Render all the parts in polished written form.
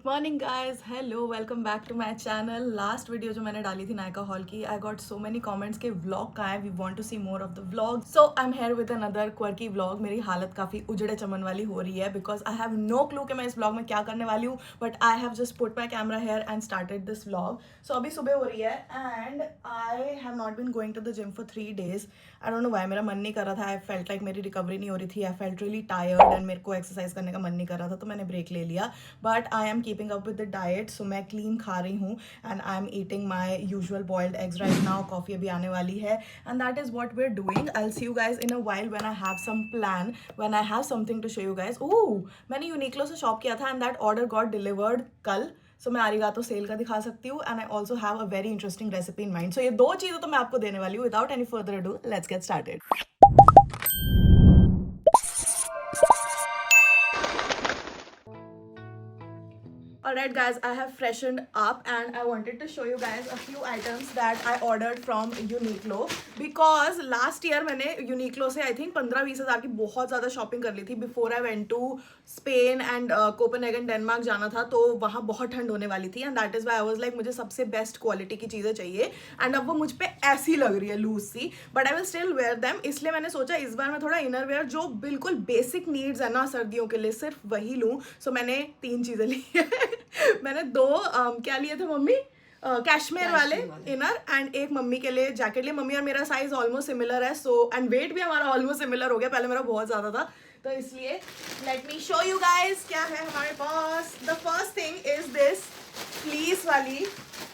Morning guys, hello, welcome back to my channel. Last video जो मैंने डाली थी नायका हॉल की, I got so many comments के व्लॉग कहाँ है, we want to see more of the vlog. So I am here with another quirky vlog. मेरी हालत काफ़ी उजड़े चमन वाली हो रही है because I have no clue कि मैं इस व्लॉग में क्या करने वाली हूँ, but I have just put my camera here and started this vlog. So अभी सुबह हो रही है and I have not been going to the gym for 3 days। I don't know why, मेरा मन नहीं कर रहा था। आई फेल्ट लाइक मेरी रिकवरी नहीं हो रही थी। I felt really tired and मेरे को एक्सरसाइज करने का मन नहीं कर रहा था, तो मैंने ब्रेक ले लिया। But I am keeping up with the diet, so मैं क्लीन खा रही हूँ and I am eating my usual boiled eggs right now. Coffee अभी आने वाली है and that is what we are doing. I will see you guys in a while when I have some plan, when I have something to show you guys. Oh, मैंने Uniqlo से shop किया था and that order got delivered कल। So मैं Arigato sale का दिखा सकती हूँ and I also have a very interesting recipe in mind. So ये दो चीज़ें तो मैं आपको देने वाली हूँ। Without any further ado, let's get started. Alright guys, I have freshened up and I wanted to show you guys a few items that I ordered from Uniqlo because last year मैंने Uniqlo से I think 15-20 हज़ार की बहुत ज़्यादा shopping कर ली थी before I went to Spain and Copenhagen, Denmark जाना था, तो वहाँ बहुत ठंड होने वाली थी and that is why I was like मुझे सबसे बेस्ट क्वालिटी की चीज़ें चाहिए and अब वो मुझ पे ऐसी लग रही है लूज सी, but I will still wear them। इसलिए मैंने सोचा इस बार मैं थोड़ा इनर वेयर जो बिल्कुल बेसिक नीड्स है ना सर्दियों के लिए, सिर्फ वही लूँ। सो मैंने 3 चीज़ें ली है मैंने 2 क्या लिए थे मम्मी, कैश्मीर वाले इनर एंड एक मम्मी के लिए जैकेट लिए। मम्मी और मेरा साइज ऑलमोस्ट सिमिलर है, सो एंड वेट भी हमारा ऑलमोस्ट सिमिलर हो गया, पहले मेरा बहुत ज़्यादा था, तो इसलिए let me show you guys क्या है हमारे पास। The first thing is this fleece वाली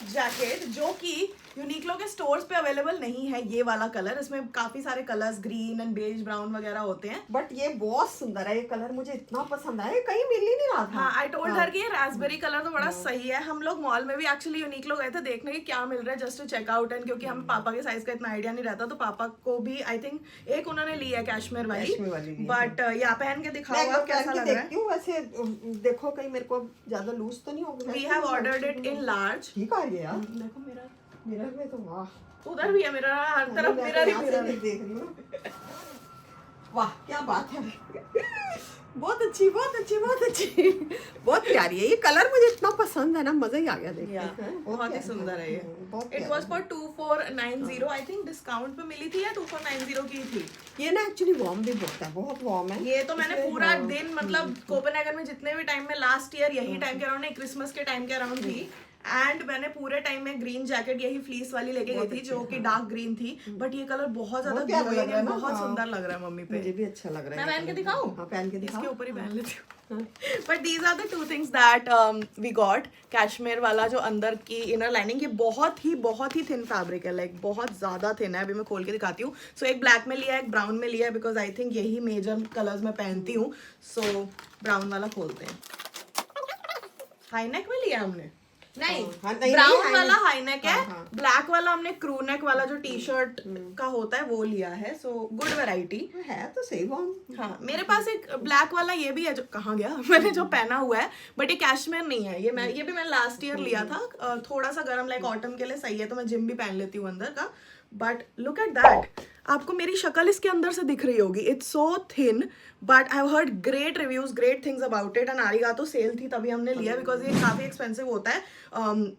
जैकेट जो कि यूनिक्लो के स्टोर्स पे अवेलेबल नहीं है। ये वाला कलर, इसमें काफी सारे colours green and beige brown वगैरह होते हैं, बट ये बहुत सुंदर है। ये कलर मुझे इतना पसंद आया, कहीं मिल ही नहीं रहा था। हाँ, आई टोल्ड हर कि ये रास्पबेरी कलर तो बड़ा सही है। हम लोग मॉल में भी एक्चुअली यूनिक्लो गए थे देखने की क्या मिल रहा है, just to check out and क्योंकि हम पापा के साइज का इतना आइडिया नहीं रहता, तो पापा को भी आई थिंक एक उन्होंने ली है कैश्मीर वाली, बट या पहन के दिखाओ आप कैसा लग रहा है। वैसे देखो कहीं मेरे को ज्यादा लूज तो नहीं होगा। We have ordered it in large. ठीक है ये यार, देखो मिरर में तो वाह, उधर भी है मिरर, हर तरफ मिरर ही मिरर देख रही हूँ। वाह क्या बात है, बहुत अच्छी बहुत अच्छी बहुत अच्छी, बहुत प्यारी है। ये कलर मुझे इतना पसंद है ना, मजा ही आ गया देख के। बहुत ही सुंदर है ये। It was for 2490, I think discount पे मिली थी या 2490 की थी। ये ना एक्चुअली वार्म भी बहुत वार्म है। ये तो मैंने पूरा दिन मतलब कोपेनहेगन में जितने भी टाइम में लास्ट ईयर यही टाइम के अराउंड, क्रिसमस के टाइम के अराउंड थी, एंड मैंने पूरे टाइम में ग्रीन जैकेट यही फ्लीस वाली लेके गई थी जो कि डार्क ग्रीन थी, बट ये कलर बहुत ज्यादा ग्लोइंग है, बहुत सुंदर लग रहा है मम्मी पे। मुझे भी अच्छा लग रहा है। मैं पहन के दिखाऊं? हाँ पहन के दिखाओ। इसके ऊपर ही पहन लेती हूँ। But these are the 2 things that we got. Cashmere वाला जो अंदर की इनर लाइनिंग, ये बहुत ही थिन फैब्रिक है, लाइक बहुत ज्यादा थिन है। अभी मैं खोल के दिखाती हूँ। सो एक ब्लैक में लिया है, एक ब्राउन में लिया है, बिकॉज आई थिंक यही मेजर कलर्स में पहनती हूँ। सो ब्राउन वाला खोलते हैं। हाई नेक में लिया हमने, नहीं ब्राउन वाला हाई नेक है, ब्लैक वाला हमने क्रू नेक वाला जो टी शर्ट का होता है वो लिया है। सो गुड वैरायटी है तो सही वार्म। हाँ, मेरे पास एक ब्लैक वाला ये भी है जो कहाँ गया मैंने जो पहना हुआ है, बट ये कैश्मीर नहीं है। ये भी मैंने लास्ट ईयर लिया था, थोड़ा सा गर्म लाइक ऑटम के लिए सही है, तो मैं जिम भी पहन लेती हूँ अंदर का। बट लुक एट दैट, आपको मेरी शक्ल इसके अंदर से दिख रही होगी। It's so thin, but I heard great reviews, great things about it and Arigato sale थी तभी हमने लिया, बिकॉज ये काफी एक्सपेंसिव होता है।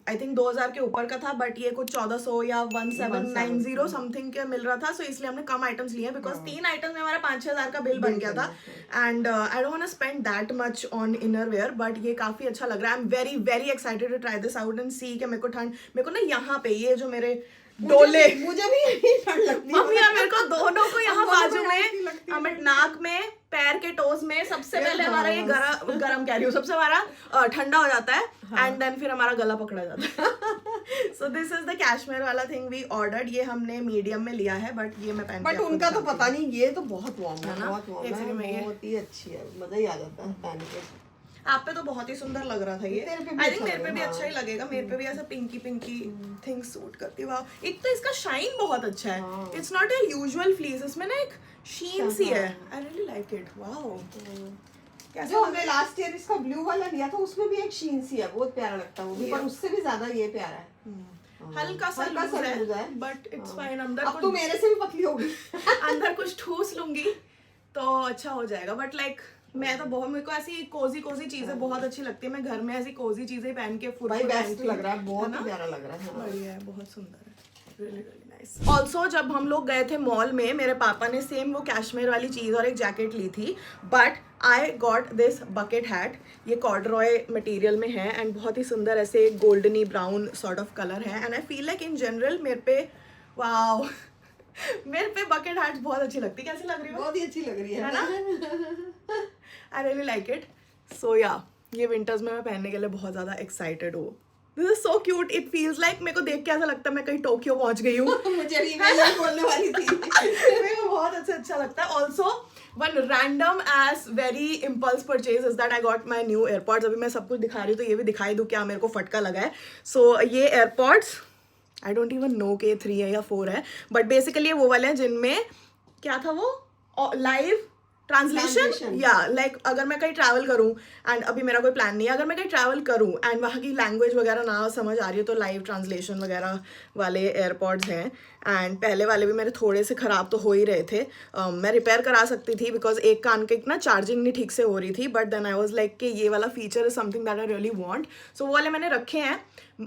आई थिंक 2000 के ऊपर का था, बट ये कुछ 1400 या 1790 समथिंग के मिल रहा था। सो इसलिए हमने कम आइटम्स लिए, बिकॉज 3 आइटम्स में हमारा 5-6 हज़ार का बिल बन गया था and I don't want to spend that much on inner wear, but ये काफी अच्छा लग रहा है। I am very excited to try this out and see कि मेरे को ना यहाँ पे ये जो मेरे डोले, मुझे भी यही ठंड लगती है मम्मी और मेरे को दोनों को यहाँ बाजू में, हमें नाक में, पैर के टोज में सबसे पहले हमारा ये गरम कह रही हूँ, सबसे हमारा ठंडा हो जाता है एंड देन फिर हमारा गला पकड़ा जाता है। So this is the Kashmir वाला थिंग वी ऑर्डर्ड। ये हमने मीडियम में लिया है, बट ये मैं पहन, बट उनका तो पता नहीं, ये तो बहुत वार्म है, बहुत ही अच्छी है, मजा ही आ जाता है पहन के। आप पे तो बहुत ही सुंदर लग रहा था ये। आई थिंक मेरे पे भी अच्छा ही लगेगा, मेरे पे भी ऐसा पिंकी थिंग सूट करती है। एक तो इसका शाइन बहुत अच्छा है, it's not a usual fleece, इसमें ना एक शीन सी है। I really like it. Wow, जो हमने लास्ट ईयर इसका ब्लू वाला लिया था उसमें भी एक शीन सी है, बहुत प्यारा लगता है वो भी, पर उससे भी ज्यादा ये प्यारा है। हल्का सा लूज है, बट इट्स फाइन। अंदर अब तो मेरे से भी पतली होगी अंदर कुछ ठूस लूंगी तो अच्छा हो जाएगा, बट लाइक मैं तो बहुत, मेरे को ऐसी कोजी कोजी चीजें बहुत अच्छी लगती है, मैं घर में ऐसी कोजी चीजें पहन के फुल भाई बेस्ट लग रहा है, बहुत ही प्यारा लग रहा है। हाँ। बढ़िया है, बहुत सुंदर है, रियली रियली नाइस। ऑल्सो जब हम लोग गए थे मॉल में, मेरे पापा ने सेम वो कैश्मीर वाली चीज और एक जैकेट ली थी, but I got this bucket hat. ये कॉर्डरॉय मटेरियल में है एंड बहुत ही सुंदर ऐसे गोल्डनी ब्राउन सॉर्ट ऑफ कलर है and I feel like in general मेरे पे, वाओ मेरे पे बकेट हैट्स बहुत अच्छी लगती है। कैसी लग रही है? बहुत ही अच्छी लग रही है ना? I really like it. So या ये विंटर्स में मैं पहनने के लिए बहुत ज़्यादा एक्साइटेड हूँ। This is so cute, it feels like, मेरे को देख के ऐसा लगता है मैं कहीं टोक्यो पहुंच गई हूँ। मुझे भी यही बोलने वाली थी। मेरे को बहुत अच्छा लगता है। Also one random as very impulse purchase is that I got my new AirPods. अभी मैं सब कुछ दिखा रही हूँ तो ये भी दिखाई दूँ क्या मेरे को फटका लगा है। सो ये AirPods I don't even know के 3 है या 4 है, बट बेसिकली ये वो वाले हैं जिनमें क्या था वो लाइव ट्रांसलेशन, या लाइक अगर मैं कहीं ट्रैवल करूँ एंड अभी मेरा कोई प्लान नहीं है, अगर मैं कहीं ट्रैवल करूँ एंड वहाँ की लैंग्वेज वगैरह ना समझ आ रही हो तो लाइव ट्रांसलेशन वगैरह वाले एयरपॉड्स हैं। एंड पहले वाले भी मेरे थोड़े से ख़राब तो हो ही रहे थे। मैं रिपेयर करा सकती थी बिकॉज एक कान के ना चार्जिंग नहीं ठीक से हो रही थी, but then I was like कि ये वाला feature is something that I really want. So वो वाले मैंने रखे हैं,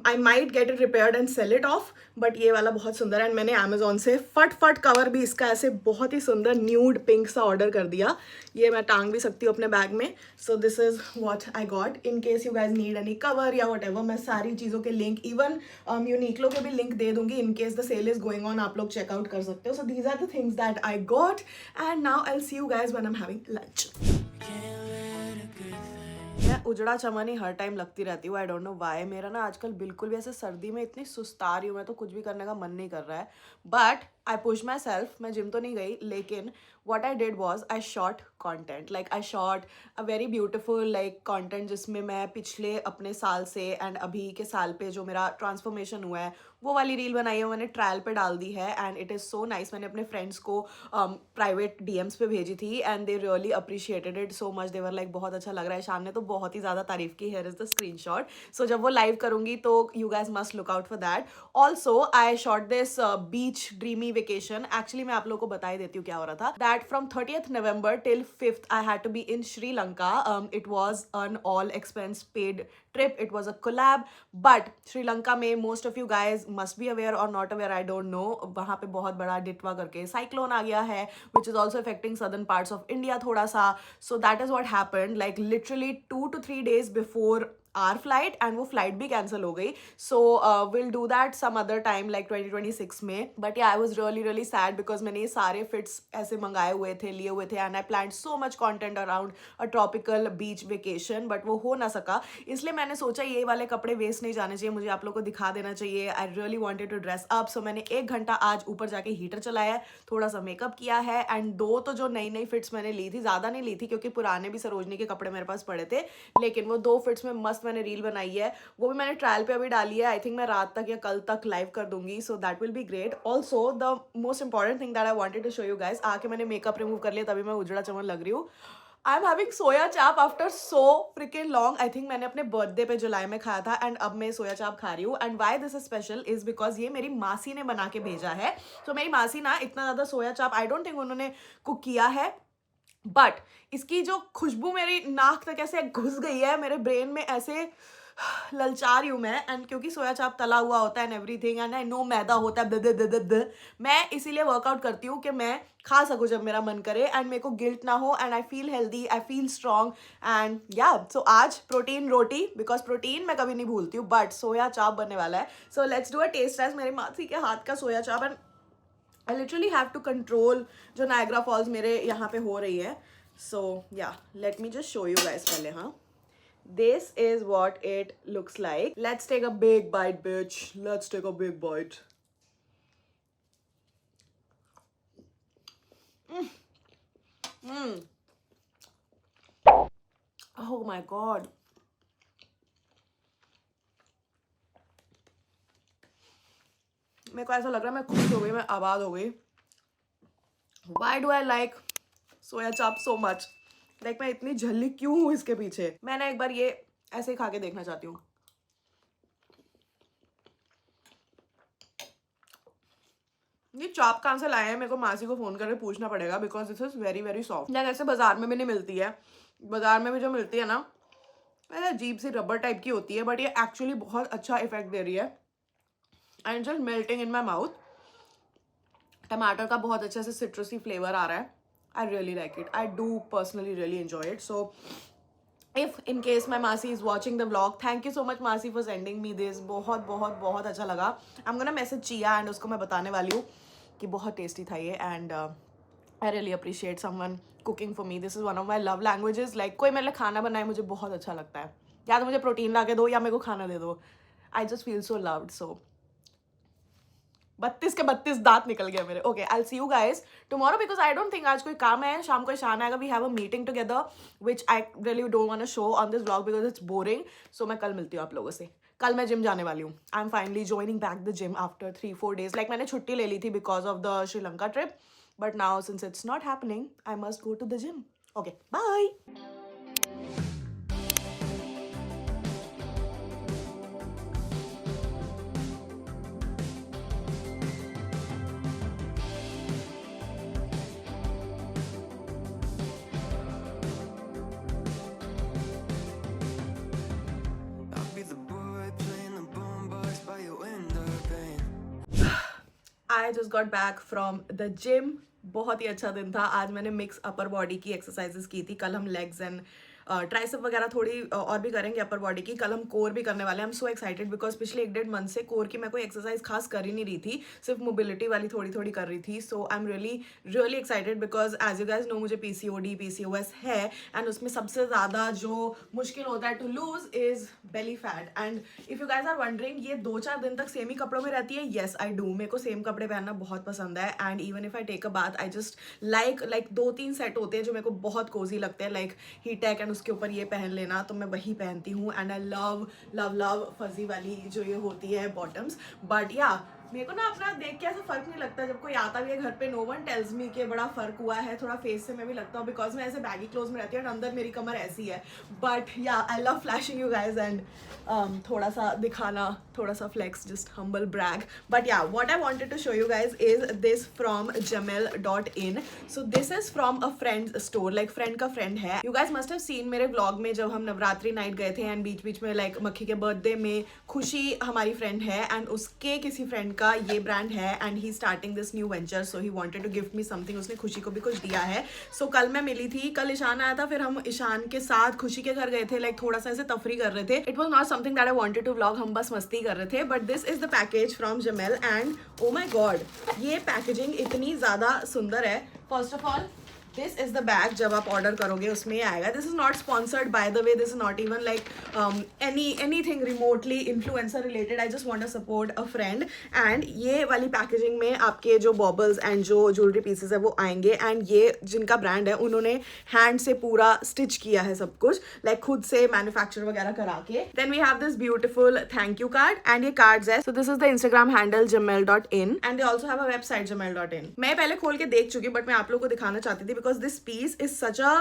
I might get it repaired and sell it off, but ये वाला बहुत सुंदर है एंड मैंने अमेजोन से फट कवर भी इसका ऐसे बहुत ही सुंदर न्यूड पिंक सा ऑर्डर कर दिया। ये मैं टांग भी सकती हूँ अपने बैग में। सो this is what I got in case you guys need any cover या वट एवर। मैं सारी चीज़ों के लिंक, इवन यूनिक्लो के भी लिंक दे दूंगी in case the sale is going on, आप लोग चेकआउट कर सकते हो। So these are the things that I got and now I see you guys when I am having lunch. मैं उजड़ा चमन हर टाइम लगती रहती हूँ, आई डोंट नो वाई। मेरा ना आजकल बिल्कुल भी ऐसे सर्दी में इतनी सुस्ता रही हूँ मैं, तो कुछ भी करने का मन नहीं कर रहा है, but I push my self. मैं जिम तो नहीं गई, लेकिन what I did was I shot content, like I shot a very beautiful like content जिसमें मैं पिछले अपने साल से एंड अभी के साल पे जो मेरा ट्रांसफॉर्मेशन हुआ है वो वाली रील बनाई है, मैंने ट्रायल पे डाल दी है and it is so nice. मैंने अपने फ्रेंड्स को प्राइवेट डीएम्स पे भेजी थी and they really appreciated it so much. They were like बहुत अच्छा लग रहा है। शाम ने तो बहुत ही ज़्यादा तारीफ की। Here is the screenshot. So जब वो लाइव करूँगी तो you guys must look out for that. Also I shot this beach dreamy vacation. Actually मैं आप लोगों को बता ही देती हूँ क्या हो रहा था। That from 30th November till 5th I had to be in Sri Lanka. It was an all expense paid trip. It was a collab, but Sri Lanka में most of you guys must be aware or not aware, I don't know, वहाँ पे बहुत बड़ा डिटवा करके cyclone आ गया है which is also affecting southern parts of India थोड़ा सा. So that is what happened, like literally 2 to 3 days before our flight, and वो flight भी cancel हो गई. So we'll do that some other time like 2026 में. But yeah, I was really sad because मैंने ये सारे fits ऐसे मंगाए हुए थे, लिए हुए थे, and I planned so much content around a tropical beach vacation, but वो हो ना सका. इसलिए मैंने सोचा ये वाले कपड़े वेस्ट नहीं जाने चाहिए, मुझे आप लोग को दिखा देना चाहिए. I really wanted to dress up, so मैंने 1 घंटा आज ऊपर जाके हीटर चलाया है, थोड़ा सा मेकअप किया है, एंड 2 तो जो नई फिट्स मैंने ली थी, ज़्यादा नहीं ली थी क्योंकि पुराने भी सरोजनी के कपड़े मेरे पास पड़े थे, लेकिन वो 2 फिट्स में मस्त मैंने रील बनाई है. वो भी मैंने ट्रायल पे अभी डाली है. आई थिंक मैं रात तक या कल तक लाइव कर दूंगी, so that will be great. Also the most important thing that I wanted to show you guys, आके मैंने मेकअप रिमूव कर लिया तभी मैं उजड़ा चमन लग रही हूँ. आई एम हैविंग सोया चाप after so fricking long. I think मैंने अपने बर्थडे पे जुलाई में खाया था, एंड अब मैं सोया चाप खा रही हूँ. And why this is special is because ये मेरी मासी ने बना के भेजा है. तो मेरी मासी ना इतना ज़्यादा सोया चाप आई डोंट थिंक उन्होंने कुक किया है, बट इसकी जो खुशबू मेरी नाक तक ऐसे घुस गई है, मेरे ब्रेन में ऐसे ललचा रही हूँ मैं. एंड क्योंकि सोया चाप तला हुआ होता है and everything, and I know मैदा होता है द मैं इसीलिए वर्कआउट करती हूँ कि मैं खा सकूँ जब मेरा मन करे एंड मेरे को गिल्ट ना हो, and I feel healthy, I feel strong, and या सो आज प्रोटीन रोटी, बिकॉज प्रोटीन मैं कभी नहीं भूलती हूँ, बट सोया चाप बनने वाला है. So let's do a taste test. मेरी मासी के हाथ का soya chaap, and I literally have to control जो नायग्रा फॉल्स मेरे यहाँ पे हो रही है. So yeah, let me just show you guys पहले. हाँ, this is what it looks like. Let's take a big bite, bitch. Let's take a big bite. Oh my god. मेरे को ऐसा लग रहा है मैं खुश हो गई, मैं आबाद हो गई. Why do I like सोया चाप सो मच? लाइक मैं इतनी झल्ली क्यों हूँ इसके पीछे? मैं ना एक बार ये ऐसे ही खा के देखना चाहती हूँ. ये चाप कहाँ से लाए हैं? मेरे को मासी को फोन करके पूछना पड़ेगा because this is very soft. Like ऐसे बाजार में भी नहीं मिलती है. बाजार में भी जो मिलती है ना, अजीब सी रबर टाइप की होती है, बट ये एक्चुअली बहुत अच्छा इफेक्ट दे रही है and just melting in my mouth. टमाटर का बहुत अच्छे से सिट्रसी फ्लेवर आ रहा है। I really like it, I do personally really enjoy it. So if in case my मासी is watching the vlog, thank you so much मासी फॉर सेंडिंग मी दिस। बहुत बहुत बहुत अच्छा लगा। I am gonna message Chiya and उसको मैं बताने वाली हूँ कि बहुत टेस्टी था ये and I really appreciate someone cooking for me. This is one of my love languages. Like कोई मेरे लिए खाना बनाए मुझे बहुत अच्छा लगता है। या तो मुझे प्रोटीन ला के दो या मेरे को खाना दे दो। I just feel so loved. So 32 के 32 दांत निकल गया मेरे। Okay, I see you guys tomorrow because I don't think आज कोई काम है। शाम को ईशान आएगा, we have a meeting together which I really don't want to show on this vlog because it's boring. So मैं कल मिलती हूँ आप लोगों से। कल मैं जिम जाने वाली हूँ। I am finally joining back the gym after 3-4 days। Like मैंने छुट्टी ले ली थी because of the Sri Lanka trip, but now since it's not happening I must go to the gym. Okay, bye. I'll be the boy playing the boombox by your window pane. I just got back from the gym. बहुत ही अच्छा दिन था आज। मैंने mix upper body की exercises की थी। कल हम लेग्स एंड ट्राइसेप वगैरह थोड़ी और भी करेंगे अपर बॉडी की। कल हम कोर भी करने वाले हैं। आई एम सो एक्साइटेड बिकॉज पिछले 1-1.5 मंथ से कोर की मैं कोई एक्सरसाइज खास कर ही नहीं रही थी, सिर्फ मोबिलिटी वाली थोड़ी थोड़ी कर रही थी। So I am really excited because as you guys know मुझे PCOD PCOS है एंड उसमें सबसे ज़्यादा जो मुश्किल होता है to lose is belly fat. And if you guys are wondering ये 2-4 दिन तक सेम ही कपड़ों में रहती है, येस आई डू। मेरे को सेम कपड़े पहनना बहुत पसंद है and even if I take a bath I just like 2-3 set होते हैं जो मेरे को बहुत कोजी लगते हैं, लाइक हीटेक एंड उसके ऊपर ये पहन लेना, तो मैं वही पहनती हूँ and I love love love fuzzy वाली जो ये होती है बॉटम्स। बट या मेरे को ना अपना देख के ऐसा फर्क नहीं लगता जब कोई आता भी है घर पे। नो वन टेल्स मी कि बड़ा फर्क हुआ है। थोड़ा फेस से मैं भी लगता हूँ बिकॉज मैं ऐसे बैगी क्लोज में रहती हूँ एंड अंदर मेरी कमर ऐसी है। बट या I love flashing you guys and थोड़ा सा दिखाना, थोड़ा सा flex, just humble brag. But या what I wanted to show you guys is this from jamel.in। So this is from a friend store, like friend का friend है। You guys must have seen मेरे vlog में जब हम Navratri night गए थे and बीच बीच में लाइक मक्खी के बर्थडे में खुशी हमारी फ्रेंड है एंड उसके किसी फ्रेंड का ये ब्रांड है and he starting this new venture. So he wanted to gift me something. उसने खुशी को भी कुछ दिया है। सो कल मैं मिली थी, कल ईशान आया था, फिर हम ईशान के साथ खुशी के घर गए थे, लाइक थोड़ा सा ऐसे तफरी कर रहे थे। It was not something that I wanted to vlog, हम बस मस्ती कर रहे थे। But this is the package from Jamel and oh my god ये पैकेजिंग इतनी ज़्यादा सुंदर है। First of all this is the bag, जब आप ऑर्डर करोगे उसमें ये आएगा। This is not sponsored by the way, this is not even like anything remotely influencer related. I just want to support a friend and ये वाली packaging में आपके जो बॉबल्स एंड जो ज्वेलरी पीसेस है वो आएंगे एंड ये जिनका ब्रांड है उन्होंने हैंड से पूरा स्टिच किया है सब कुछ, लाइक खुद से मैन्युफैक्चर वगैरह करा के। Then we have this beautiful thank you card and ये कार्ड्स है। So this is the Instagram handle jamel.in and they also have a website jamel.in। मैं पहले खोल के देख चुकी बट मैं आप लोगों को दिखाना चाहती थी because this piece is such a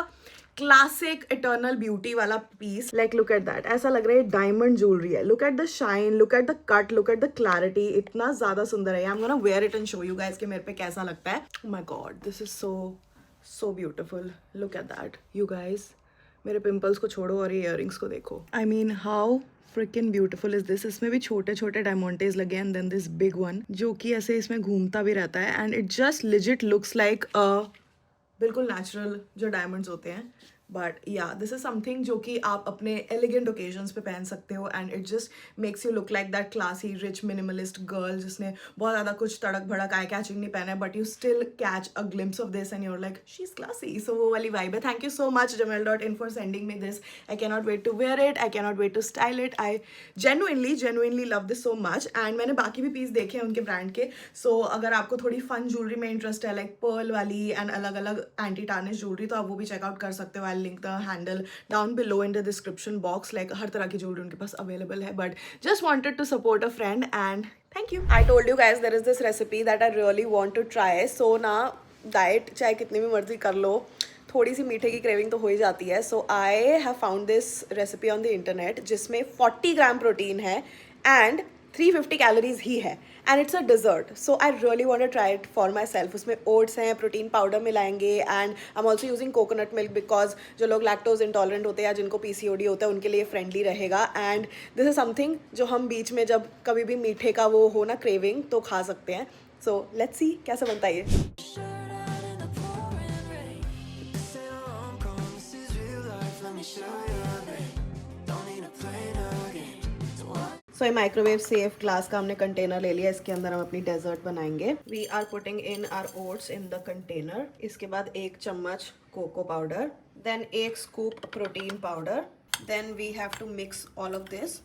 classic eternal beauty वाला piece. Like look at that, ऐसा लग रहा है डायमंड ज्वेलरी है। Look at the shine, look at the cut, look at the clarity, इतना ज्यादा सुंदर है। I am gonna wear it and show you guys कि मेरे पे कैसा लगता है। Oh my god this is so beautiful. Look at that you guys. मेरे पिंपल्स को छोड़ो और ये इयररिंग्स को देखो। I mean how freaking beautiful is this. इसमें भी छोटे छोटे डायमंडेज लगे and then this big one जो कि ऐसे इसमें घूमता भी रहता है and it just legit looks like बिल्कुल नेचुरल जो डायमंड्स होते हैं। बट या दिस इज समथिंग जो कि आप अपने एलिगेंट ओकेजन्स पे पहन सकते हो and it just makes you look like that classy rich minimalist girl जिसने बहुत ज़्यादा कुछ तड़क भड़क आई कैचिंग नहीं पहना है but you still catch a glimpse of this and you're like she is classy. So वो वाली वाइब है। Thank you so much jamel.in for sending me this. I cannot wait to wear it, I cannot wait to style it. I genuinely love this so much and मैंने बाकी भी piece देखे हैं उनके brand के। सो अगर आपको थोड़ी फन ज्वेलरी में इंटरेस्ट है लाइक पर्ल वाली एंड अलग अलग एंटी टार्निश ज्वेलरी तो आप वो भी चेकआउट कर सकते हो। I link the handle down below in the description box. Like हर तरह की ज्वेलरी उनके पास अवेलेबल है but just wanted to support a friend and thank you. I told you guys there is this recipe that I really want to try. So ना diet चाहे कितनी भी मर्जी कर लो थोड़ी सी मीठे की क्रेविंग तो हो ही जाती है। So I have found this recipe on the internet जिसमें 40 ग्राम प्रोटीन है एंड 350 कैलोरीज ही है and it's a dessert. So I really want to try it for myself. उसमें ओट्स हैं, प्रोटीन पाउडर मिलाएंगे and I am also using coconut milk because जो लोग lactose intolerant होते हैं या जिनको PCOD होता है उनके लिए फ्रेंडली रहेगा. एंड दिस इज समथिंग जो हम बीच में जब कभी भी मीठे का वो हो ना क्रेविंग तो खा सकते हैं. सो लेट्स सी कैसे बनता है ये. Shirt out in the pouring rain. This ain't a rom-com, this is real life. Let me show you a ring. Don't need to play no game. So what? सो ये microwave safe glass का हमने container ले लिया. इसके अंदर हम अपनी dessert बनाएंगे. We are putting in our oats in the container. इसके बाद 1 चम्मच cocoa powder, then 1 scoop protein powder, then we have to mix all of this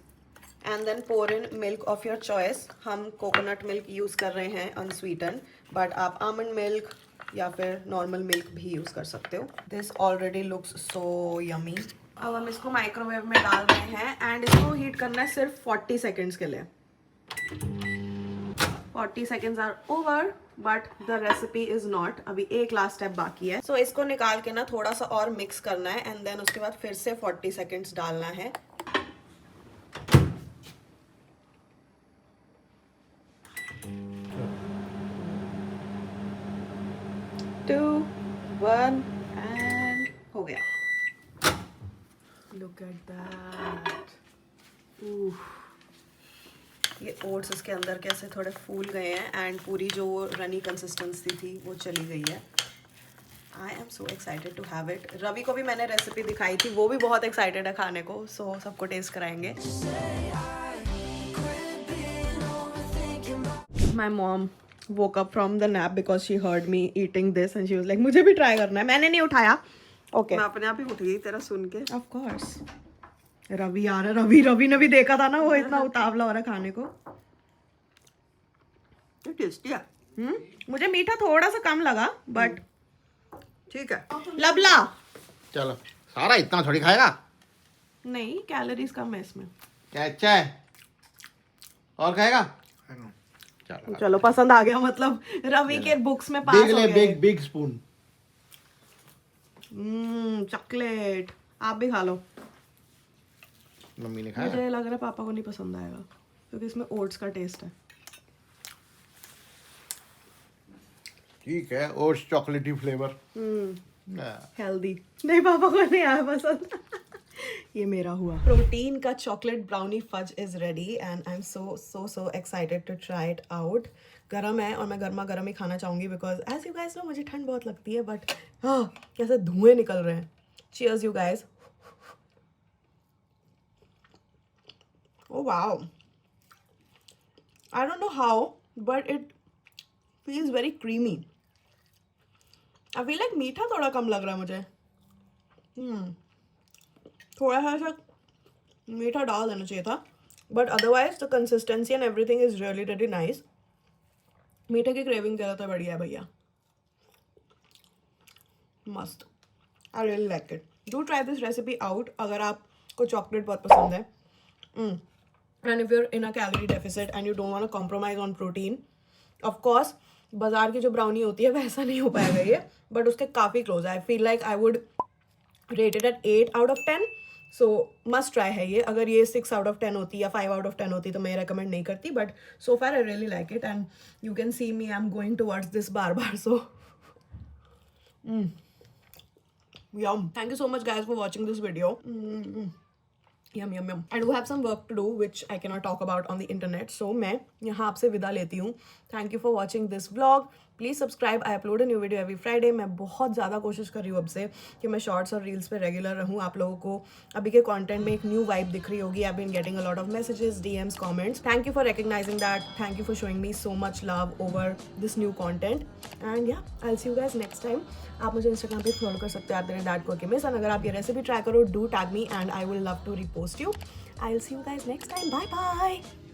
and then pour in milk of your choice. हम coconut milk use कर रहे हैं unsweetened, but आप almond milk या फिर नॉर्मल मिल्क भी use कर सकते हो. This already looks so yummy. अब हम इसको माइक्रोवेव में डाल रहे हैं एंड इसको हीट करना है सिर्फ 40 सेकेंड्स के लिए. 40 seconds are over but the recipe is not. अभी एक लास्ट स्टेप बाकी है. सो इसको निकाल के ना थोड़ा सा और मिक्स करना है एंड देन उसके बाद फिर से 40 सेकेंड्स डालना है. टू 1 एंड हो गया. Look at that. ये ओट्स इसके अंदर कैसे थोड़े फूल गए हैं एंड पूरी जो रनी कंसिस्टेंसी थी वो चली गई है. I am so excited to have it. Ravi को भी मैंने रेसिपी दिखाई थी, वो भी बहुत एक्साइटेड है खाने को. सो सबको टेस्ट कराएंगे. My mom woke up from the nap because she heard me eating this and she was like मुझे भी ट्राई करना है. मैंने नहीं उठाया. ओके मैं अपने आप ही उठ गई तेरा सुन के. Of course. रवि आ रहा. रवि ने भी देखा था ना, वो इतना उतावला हो रहा है खाने को. ये टेस्टी है. मुझे मीठा थोड़ा सा कम लगा बट ठीक है. लबला चलो सारा इतना थोड़ी खाएगा. नहीं, कैलोरीज कम है इसमें. क्या अच्छा है और खाएगा. चलो चलो पसंद आ गया. मतलब रवि के बुक्स में पास बिग हो ले गया. Big spoon. चॉकलेट. आप भी खा लो. मम्मी ने खाया. मुझे लग रहा है पापा को नहीं पसंद आएगा क्योंकि इसमें ओट्स का टेस्ट है. ठीक है. ओट्स चॉकलेटी फ्लेवर. हेल्दी. नहीं, पापा को नहीं आया पसंद. ये मेरा हुआ. प्रोटीन का chocolate brownie fudge is ready and I am so excited to try it out. गरम है और मैं गर्मा गर्म ही खाना चाहूँगी because as you guys know मुझे ठंड बहुत लगती है बट कैसे धुएं निकल रहे हैं. Cheers you guys. Oh wow. I don't know how, but it feels very creamy. I feel like मीठा थोड़ा कम लग रहा है मुझे. थोड़ा सा ऐसा मीठा डाल देना चाहिए था. But otherwise the consistency and everything is really really nice. मीठे की क्रेविंग करा तो बढ़िया है भैया. मस्त. I really like it. Do try this recipe out अगर आपको चॉकलेट बहुत पसंद है. And if you're in a calorie deficit and you don't want to compromise on protein, of course, बाजार की जो ब्राउनी होती है वैसा नहीं हो पाएगा ये, बट उसके काफ़ी क्लोज है. I feel like I would rate it at 8 out of 10. So must try है ये. अगर ये 6 out of 10 होती या 5 out of 10 होती तो मैं रेकमेंड नहीं करती, but so far I really like it and you can see me I am going towards this bar. So yum. Thank you so much guys for watching this video. Yum. I do have some work to do which I cannot talk about on the internet. So मैं यहाँ आपसे विदा लेती हूँ. Thank you for watching this vlog. Please subscribe. I upload a new video every Friday. मैं बहुत ज़्यादा कोशिश कर रही हूँ अब से कि मैं शॉर्ट्स और रील्स पे रेगुलर रहूँ. आप लोगों को अभी के कंटेंट में एक न्यू वाइब दिख रही होगी. I've been getting a lot of messages, DMs, comments. Thank you for recognizing that. Thank you for showing me so much love over this new content. And yeah, I'll see you guys next time. आप मुझे Instagram पे follow कर सकते हो @dadcookiemis. And अगर आप ये recipe try करो, do tag me and I will love to repost you. I'll see you guys next time. Bye bye.